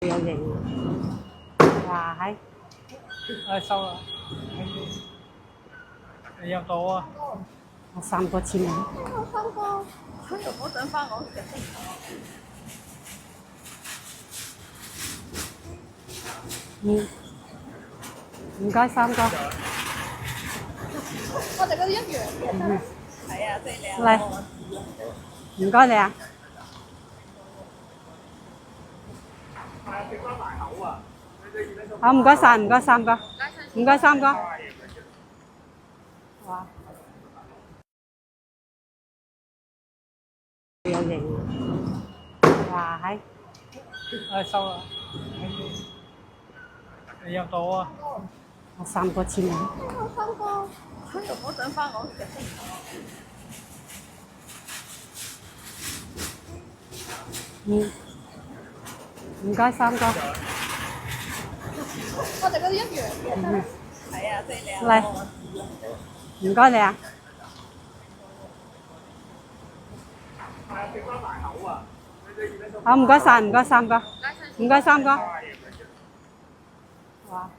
有型，哇係，收啦，你入到啊？我3個簽名，我3個，佢又冇等翻我嘅。唔該3個，我哋嗰啲一樣嘅。係啊，即係你嚟，唔該你啊。好，唔該晒，唔該3個，唔該3個。哇，有型，哇係，收啦，你入到啊？我3個簽名，我3個，佢又冇等翻我嘅。唔該3個，我哋嗰啲一樣嘅。係啊，即係你嚟，唔該你啊。好，唔該晒，唔該3個，唔該3個。哇。